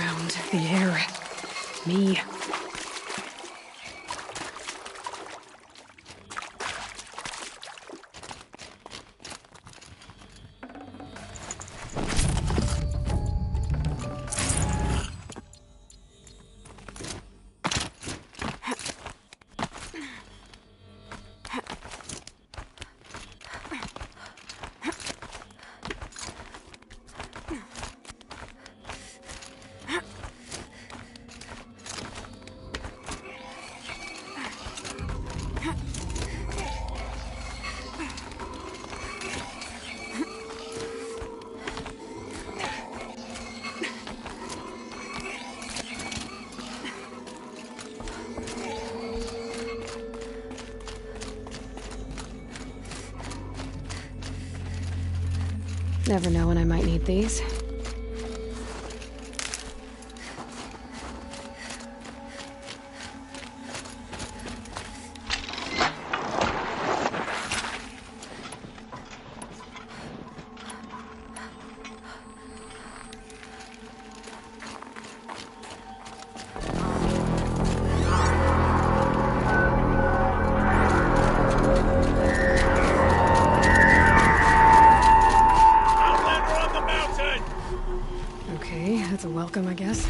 ground, the air, me. Never know when I might need these. That's a welcome, I guess.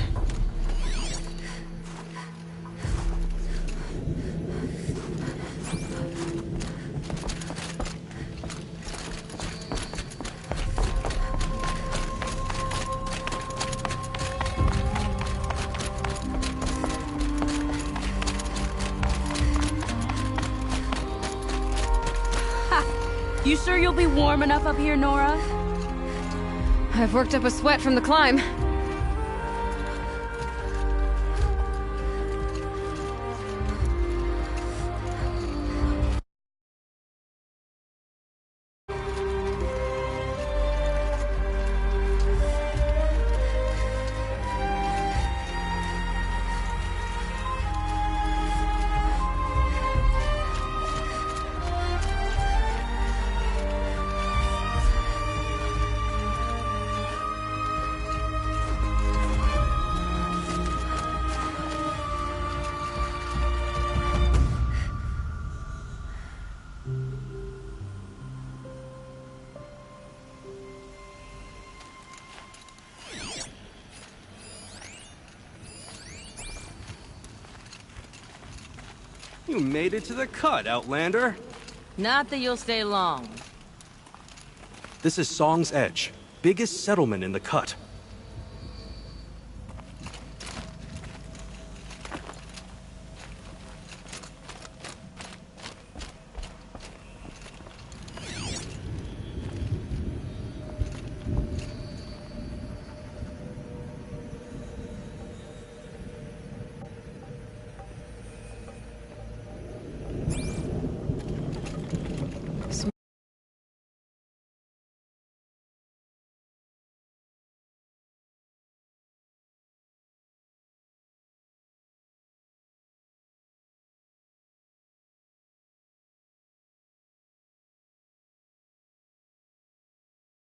You sure you'll be warm enough up here, Nora? I've worked up a sweat from the climb. You made it to the cut, Outlander. Not that you'll stay long. This is Song's Edge, biggest settlement in the cut.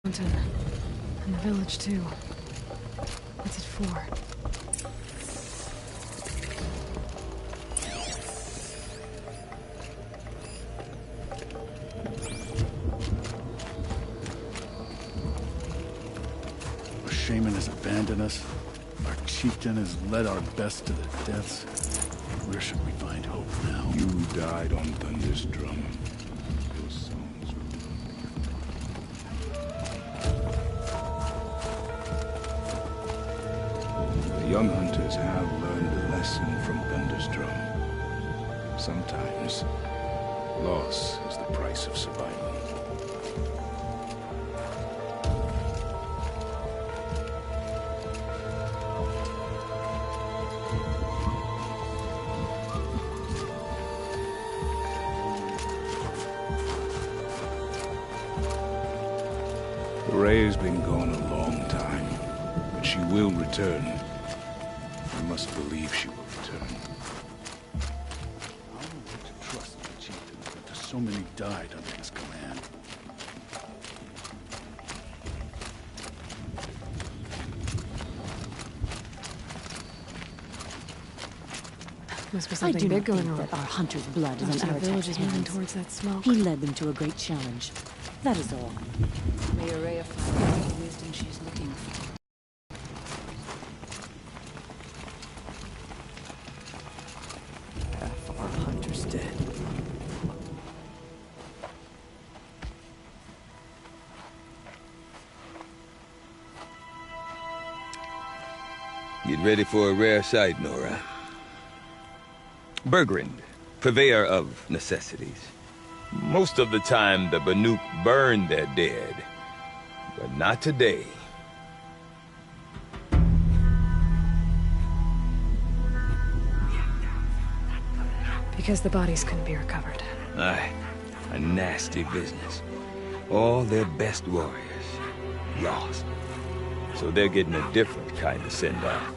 Mountain. And the village, too. What's it for? Our shaman has abandoned us. Our chieftain has led our best to the deaths. Where should we find hope now? You died on Thunder's drum. Your songs will... The young hunters have learned a lesson from Thunder's drum. Sometimes, loss is the price of survival. Ray's been gone a long time, but she will return. You must believe she will return. How am I to trust the chieftain after so many died under his command? Must be I something do big not going think on. that our hunter's blood is Most on of the village Aratak's is moving hands. towards that smoke. He led them to a great challenge. That is all. May Araya find the wisdom she's looking for. Half our hunters dead. Get ready for a rare sight, Nora. Bergrand, purveyor of necessities. Most of the time, the Banuk burn their dead. But not today. Because the bodies couldn't be recovered. Aye, a nasty business. All their best warriors lost. So they're getting a different kind of send-off.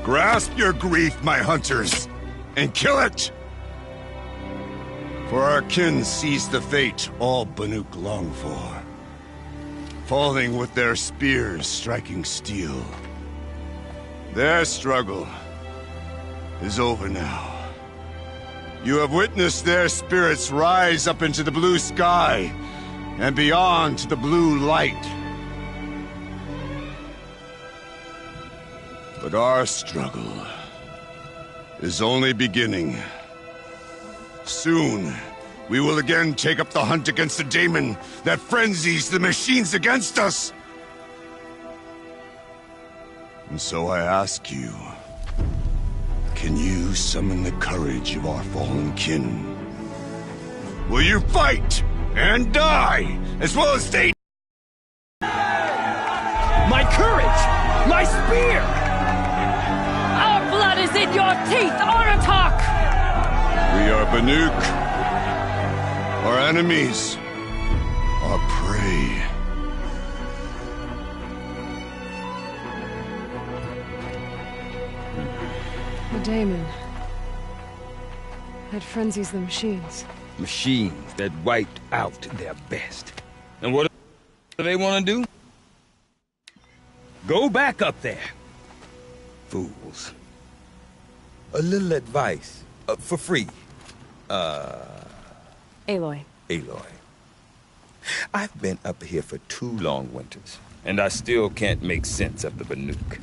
Grasp your grief, my hunters, and kill it! For our kin sees the fate all Banuk long for. Falling with their spears striking steel. Their struggle is over now. You have witnessed their spirits rise up into the blue sky and beyond to the blue light. But our struggle is only beginning. Soon, we will again take up the hunt against the daemon that frenzies the machines against us. And so I ask you, can you summon the courage of our fallen kin? Will you fight and die, as well as stay? My courage! My spear! Our blood is in your teeth, Aratak! We are Banuk. Our enemies. Our prey. The daemon. That frenzies the machines. Machines that wiped out their best. And what do they want to do? Go back up there. Fools. A little advice. For free. Aloy. Aloy. I've been up here for 2 long winters, and I still can't make sense of the Banuk.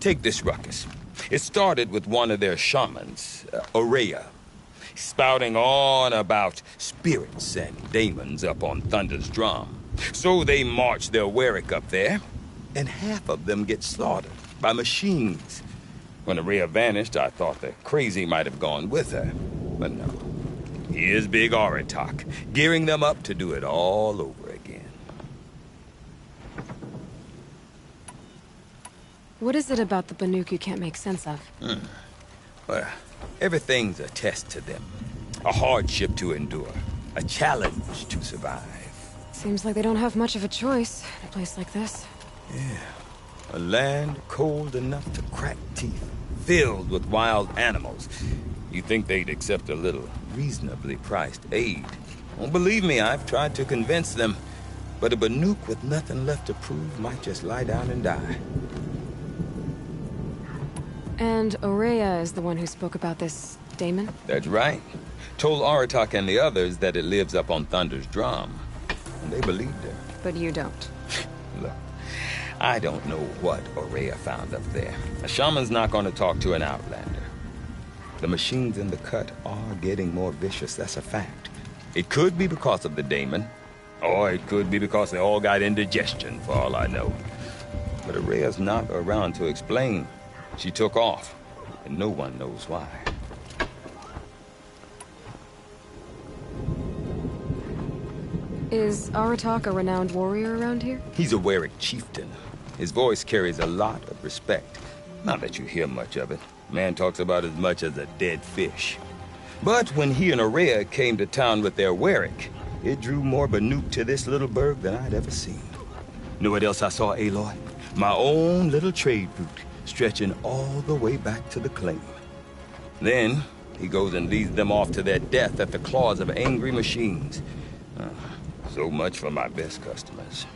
Take this ruckus. It started with one of their shamans, Araya, spouting on about spirits and daemons up on Thunder's drum. So they march their Warwick up there, and half of them get slaughtered by machines. When Araya vanished, I thought the crazy might have gone with her, but no. Here's Big Aratak, gearing them up to do it all over again. What is it about the Banuk you can't make sense of? Well, everything's a test to them. A hardship to endure. A challenge to survive. Seems like they don't have much of a choice in a place like this. Yeah. A land cold enough to crack teeth, filled with wild animals. You think they'd accept a little reasonably priced aid. Well, believe me, I've tried to convince them. But a Banuk with nothing left to prove might just lie down and die. And Aurea is the one who spoke about this daemon? That's right. Told Aratak and the others that it lives up on Thunder's drum. And they believed her. But you don't. Look, I don't know what Aurea found up there. A shaman's not going to talk to an outlander. The machines in the cut are getting more vicious, that's a fact. It could be because of the daemon, or it could be because they all got indigestion, for all I know. But Aurea's not around to explain. She took off, and no one knows why. Is Aratak a renowned warrior around here? He's a Werik chieftain. His voice carries a lot of respect. Not that you hear much of it. Man talks about as much as a dead fish. But when he and Aurea came to town with their Werik, it drew more Banuk to this little burg than I'd ever seen. Know what else I saw, Aloy? My own little trade route, stretching all the way back to the claim. Then, he goes and leads them off to their death at the claws of angry machines. So much for my best customers.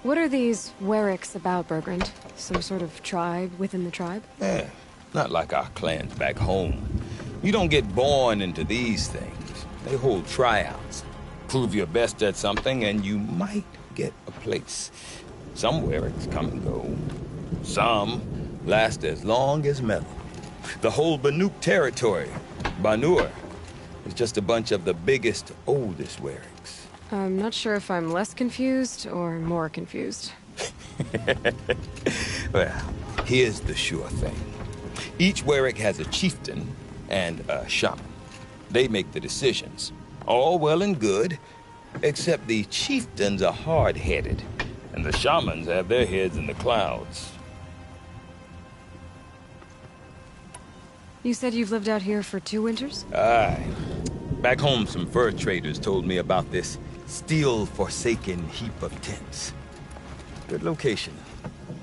What are these Weriks about, Bergrand? Some sort of tribe within the tribe? Yeah, not like our clans back home. You don't get born into these things. They hold tryouts. Prove your best at something and you might get a place. Some Weriks come and go. Some last as long as metal. The whole Banuk territory, Banur, is just a bunch of the biggest, oldest Weriks. I'm not sure if I'm less confused or more confused. Well, here's the sure thing. Each Werik has a chieftain and a shaman. They make the decisions. All well and good, except the chieftains are hard-headed, and the shamans have their heads in the clouds. You said you've lived out here for 2 winters? Aye. Back home, some fur traders told me about this steel-forsaken heap of tents. Good location.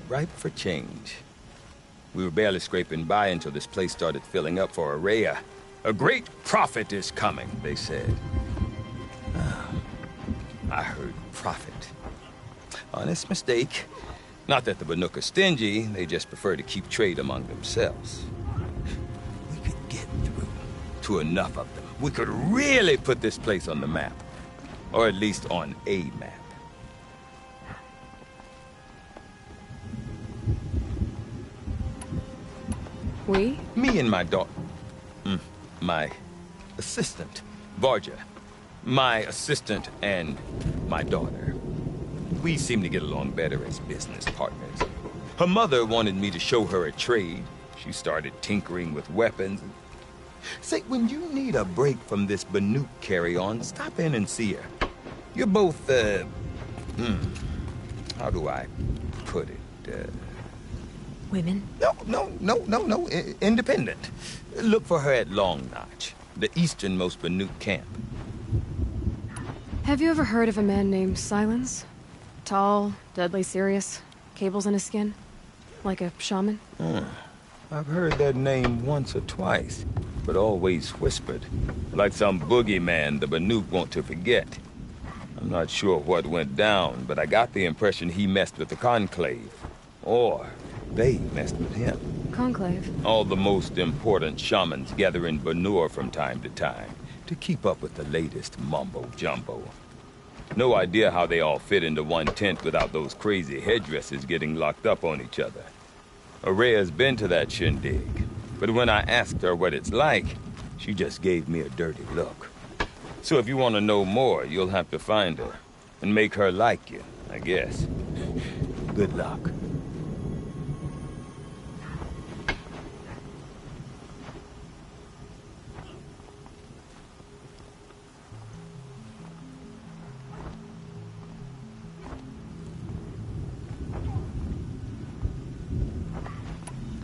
Ripe for change. We were barely scraping by until this place started filling up for Aurea. A great prophet is coming, they said. I heard prophet. Honest mistake. Not that the Banuk are stingy, they just prefer to keep trade among themselves. We could get through to enough of them. We could really put this place on the map. Or at least on a map. We? Me and my daughter. My assistant, Varja. My assistant and my daughter. We seem to get along better as business partners. Her mother wanted me to show her a trade. She started tinkering with weapons. Say, when you need a break from this Banuk carry-on, stop in and see her. You're both, how do I put it? Women? No. Independent. Look for her at Long Notch, the easternmost Banuk camp. Have you ever heard of a man named Silence? Tall, deadly serious, cables in his skin? Like a shaman? I've heard that name once or twice, but always whispered. Like some boogeyman the Banuk want to forget. I'm not sure what went down, but I got the impression he messed with the Conclave. Or they messed with him. Conclave? All the most important shamans gather in Banur from time to time to keep up with the latest mumbo-jumbo. No idea how they all fit into one tent without those crazy headdresses getting locked up on each other. Aurea's been to that shindig, but when I asked her what it's like, she just gave me a dirty look. So if you want to know more, you'll have to find her and make her like you, I guess. Good luck.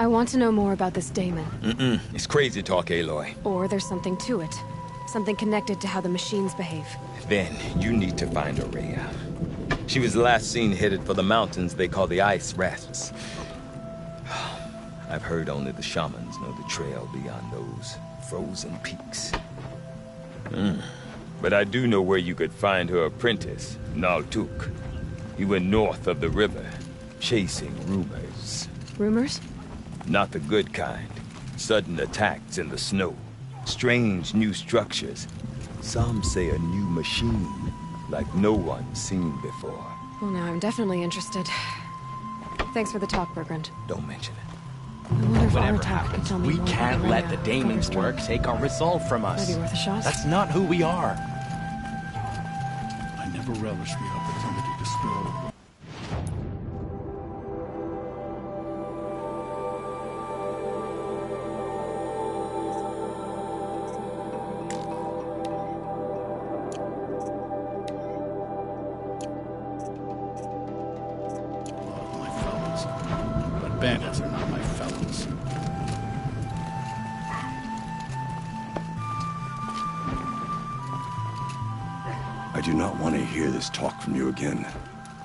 I want to know more about this daemon. It's crazy talk, Aloy. Or there's something to it. Something connected to how the machines behave. Then you need to find Aurea. She was last seen headed for the mountains they call the Ice Rasps. I've heard only the shamans know the trail beyond those frozen peaks. But I do know where you could find her apprentice, Naltuk. He went north of the river, chasing rumors. Rumors? Not the good kind. Sudden attacks in the snow. Strange new structures. Some say a new machine, like no one's seen before. Well, now I'm definitely interested. Thanks for the talk, Bergrand. Don't mention it. I wonder if Whatever Artak can happens, tell me we more can't about let Rhea the and Damon's Thunderstorm. work take our resolve from us. Maybe worth a shot. That's not who we are. I never relish the opportunity to stroll. Love my fellows, but bandits are not my fellows. I do not want to hear this talk from you again.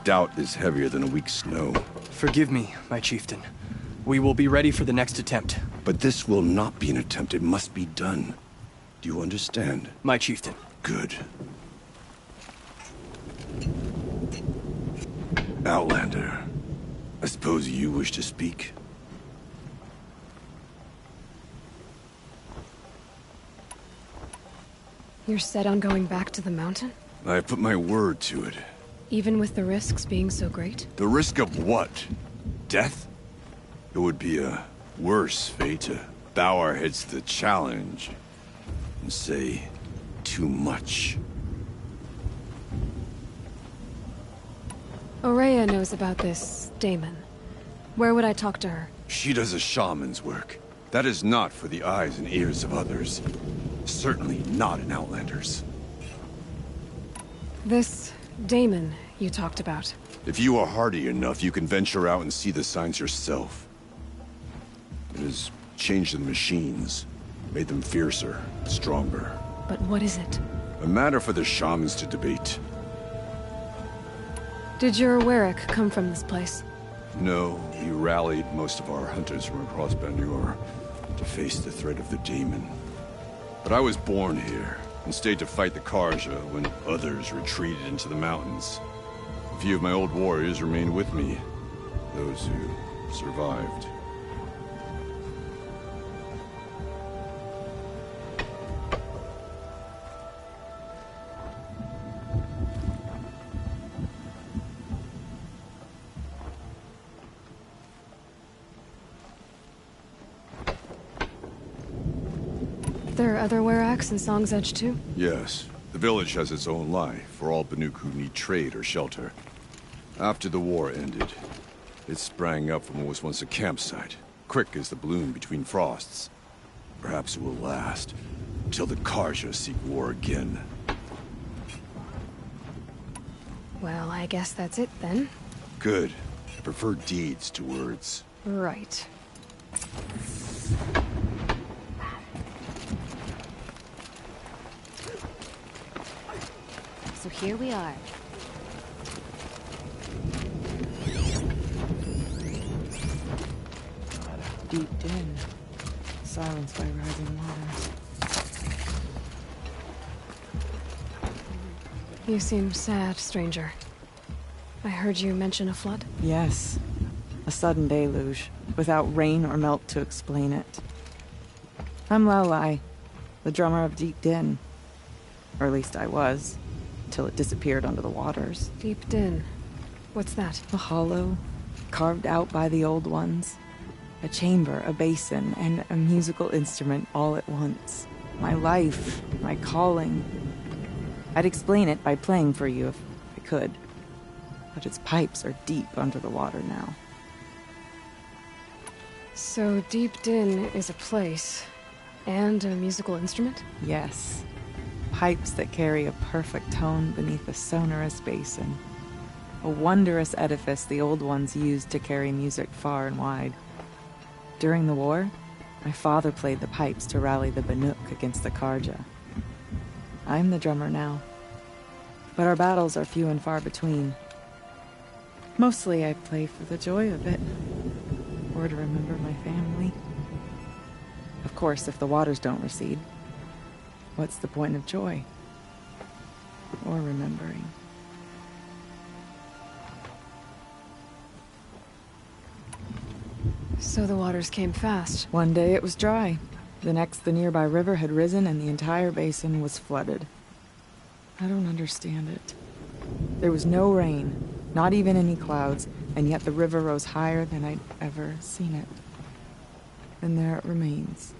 Doubt is heavier than a week's snow. Forgive me, my chieftain. We will be ready for the next attempt. But this will not be an attempt. It must be done. Do you understand? My chieftain. Good. Outlander, I suppose you wish to speak? You're set on going back to the mountain? I have put my word to it. Even with the risks being so great? The risk of what? Death? It would be a worse fate to bow our heads to the challenge and say too much. Ourea knows about this Damon. Where would I talk to her? She does a shaman's work. That is not for the eyes and ears of others. Certainly not an Outlander's. This Damon you talked about. If you are hardy enough, you can venture out and see the signs yourself. It has changed the machines, made them fiercer, stronger. But what is it? A matter for the shamans to debate. Did your Warwick come from this place? No, he rallied most of our hunters from across Banur to face the threat of the demon. But I was born here, and stayed to fight the Karja when others retreated into the mountains. A few of my old warriors remained with me, those who survived. There are other Weraks in Song's Edge too? Yes. The village has its own life for all Banuk who need trade or shelter. After the war ended, it sprang up from what was once a campsite, quick as the bloom between frosts. Perhaps it will last, until the Karja seek war again. Well, I guess that's it then. Good. I prefer deeds to words. Right. So here we are. Deep din, silenced by rising water. You seem sad, stranger. I heard you mention a flood? Yes, a sudden deluge, without rain or melt to explain it. I'm Laolai, the drummer of Deep Din. Or at least I was, till it disappeared under the waters. Deep Din. What's that? A hollow, carved out by the old ones. A chamber, a basin, and a musical instrument all at once. My life, my calling. I'd explain it by playing for you if I could. But its pipes are deep under the water now. So Deep Din is a place, and a musical instrument? Yes. Pipes that carry a perfect tone beneath a sonorous basin. A wondrous edifice the old ones used to carry music far and wide. During the war, my father played the pipes to rally the Banuk against the Karja. I'm the drummer now, but our battles are few and far between. Mostly I play for the joy of it, or to remember my family. Of course, if the waters don't recede, what's the point of joy? or remembering. So the waters came fast. One day it was dry. The next, the nearby river had risen and the entire basin was flooded. I don't understand it. There was no rain, not even any clouds, and yet the river rose higher than I'd ever seen it. And there it remains.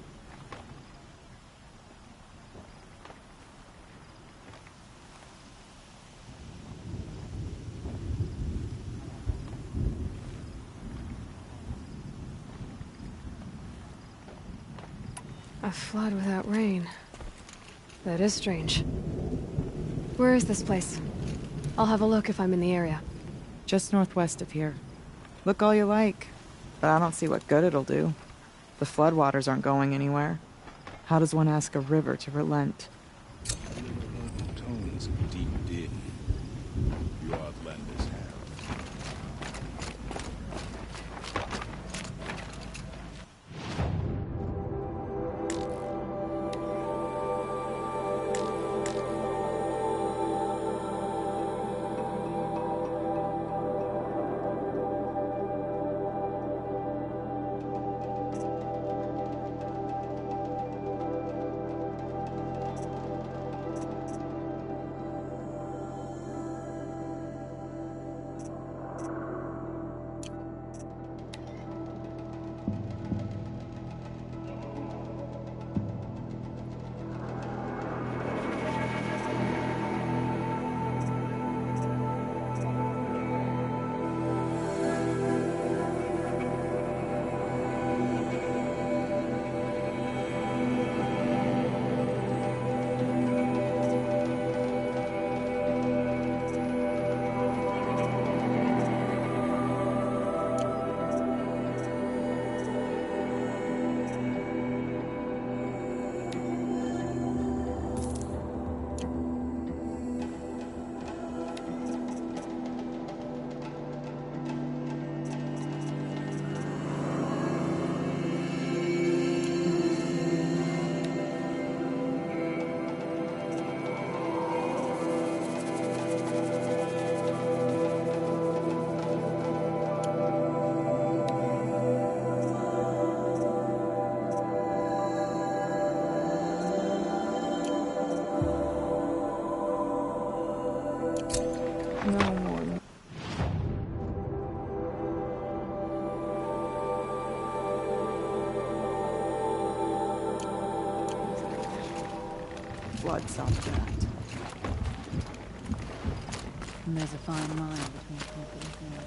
A flood without rain. That is strange. Where is this place? I'll have a look if I'm in the area. Just northwest of here. Look all you like, but I don't see what good it'll do. The floodwaters aren't going anywhere. How does one ask a river to relent? Tones of deep din. You outlanders have. No more. Blood stopped that. And there's a fine line between people and God.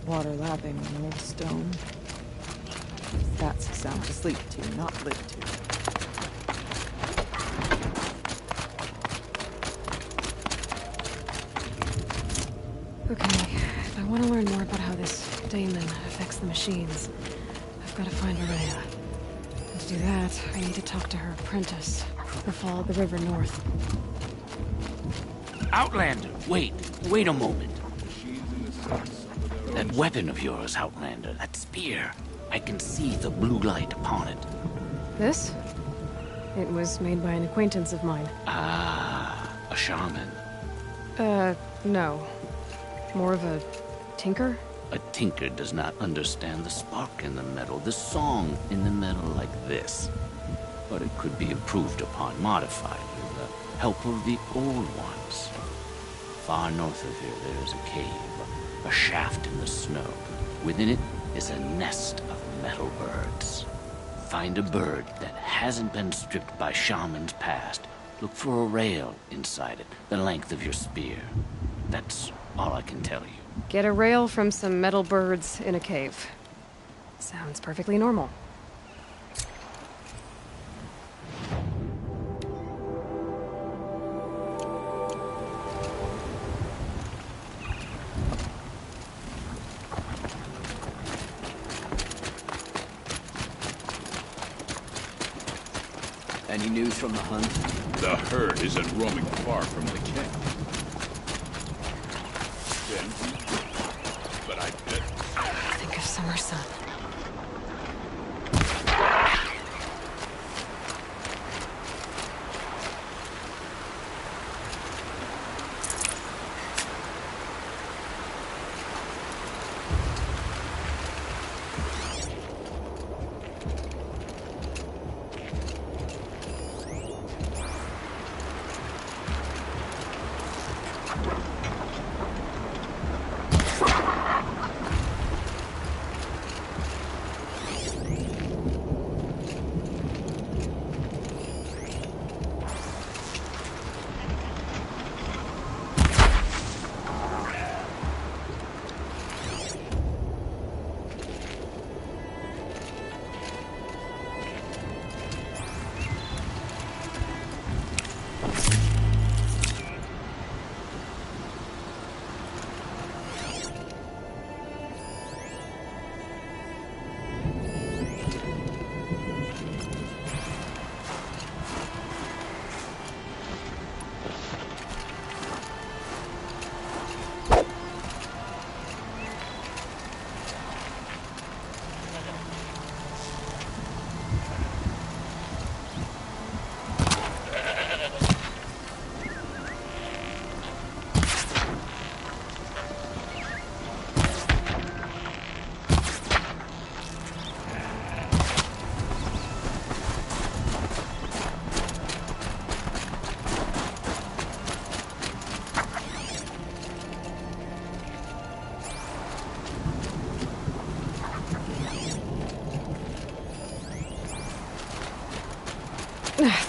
Water lapping on old stone. That's a sound to sleep to, not live to. Okay, if I want to learn more about how this daemon affects the machines, I've got to find Aurea. And to do that, I need to talk to her apprentice, or follow the river north. Outlander, wait a moment. That weapon of yours, Outlander, that spear. I can see the blue light upon it. This? It was made by an acquaintance of mine. Ah, a shaman. No. More of a tinker? A tinker does not understand the spark in the metal, the song in the metal like this. But it could be improved upon, modified with the help of the old ones. Far north of here, there is a cave, a shaft in the snow. Within it is a nest of metal birds. Find a bird that hasn't been stripped by shamans past. Look for a rail inside it, the length of your spear. That's all I can tell you. Get a rail from some metal birds in a cave. Sounds perfectly normal. Any news from the hunt? The herd isn't roaming far from the camp. But I bet... Think of summer sun.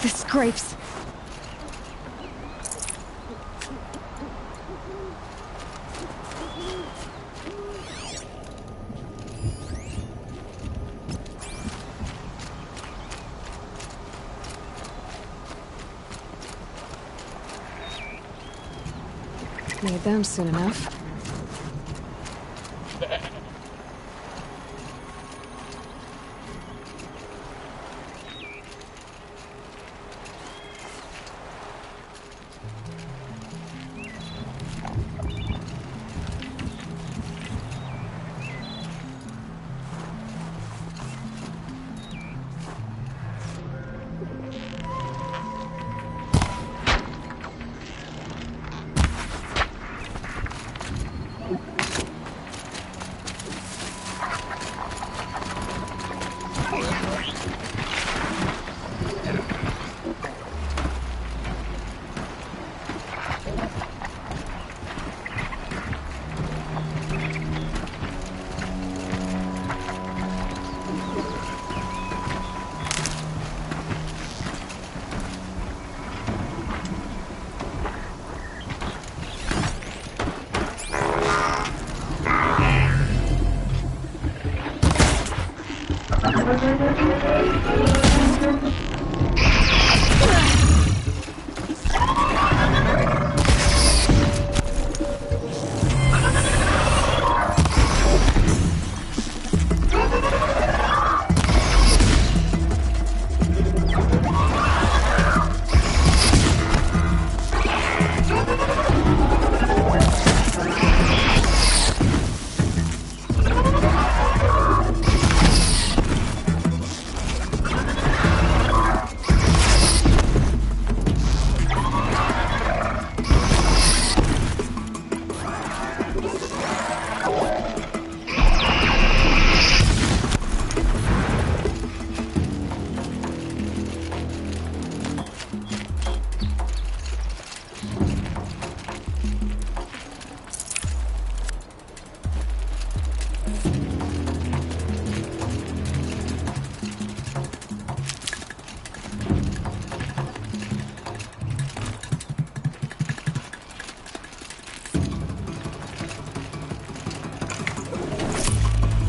The scrapes. Need them soon enough.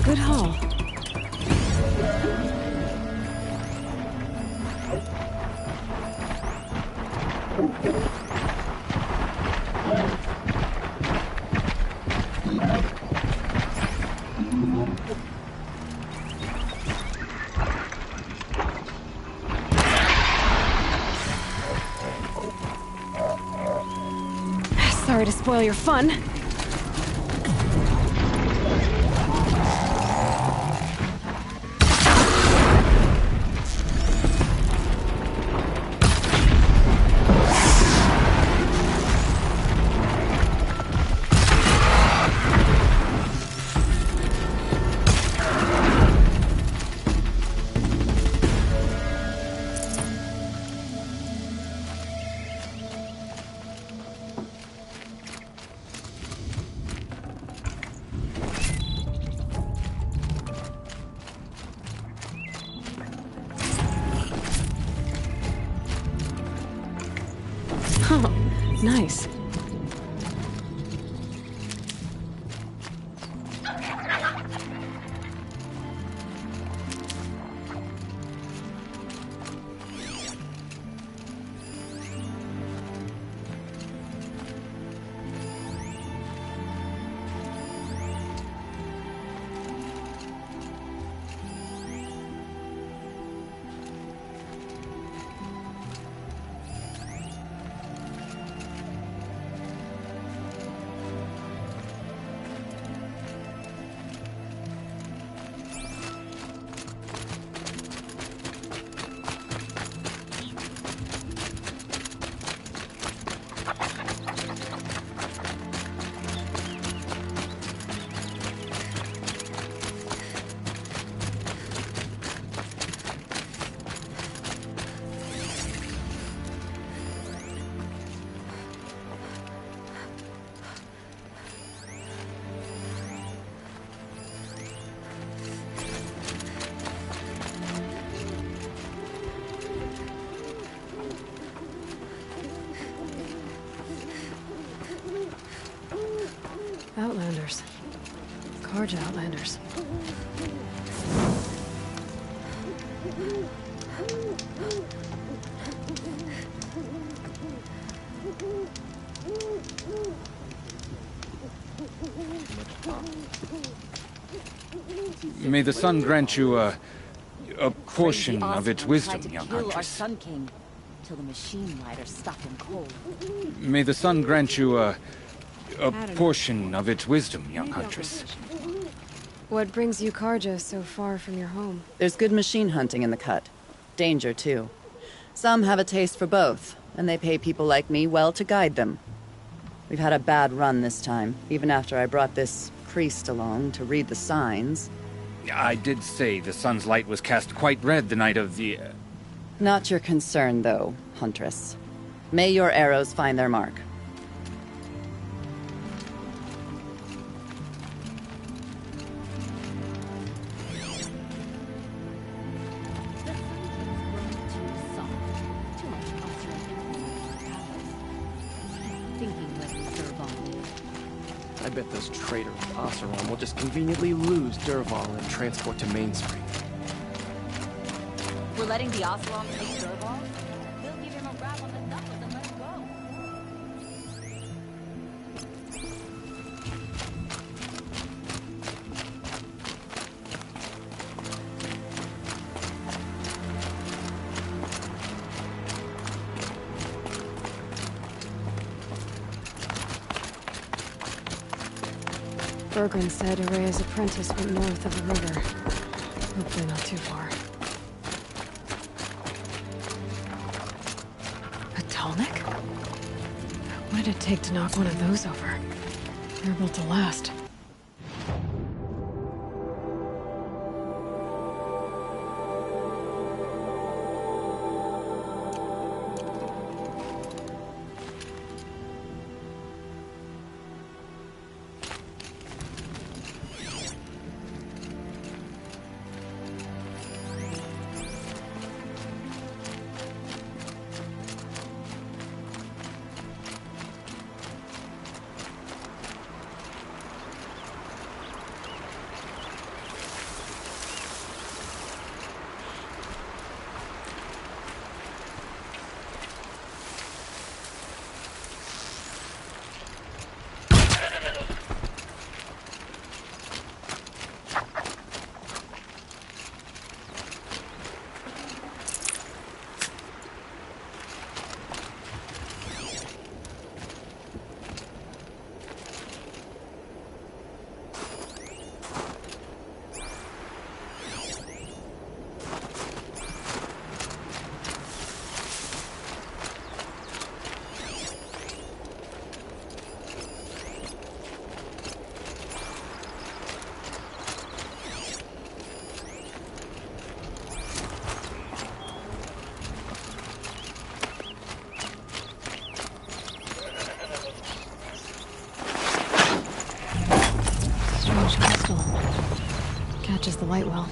Good haul. Sorry to spoil your fun. Oh, nice. Outlanders. Carja Outlanders. May the sun grant you a portion of its wisdom, young Kill our huntress. Sun King till the machine riders stuck him cold. May the sun grant you a portion of its wisdom, young huntress. What brings you Carja so far from your home? There's good machine hunting in the cut. Danger, too. Some have a taste for both, and they pay people like me well to guide them. We've had a bad run this time, even after I brought this priest along to read the signs. I did say the sun's light was cast quite red the night of the... Not your concern, though, Huntress. May your arrows find their mark. I bet those traitors with Oseram will just conveniently lose Dervahl and transport to Mainspring. We're letting the Oseram take Dervahl? We'll give him a rap on the knuckles and let him go. Bergren said Araya's apprentice went north of the river. Hopefully not too far. A Talnik? What did it take to knock one of those over? They're built to last. light well.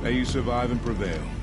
May you survive and prevail.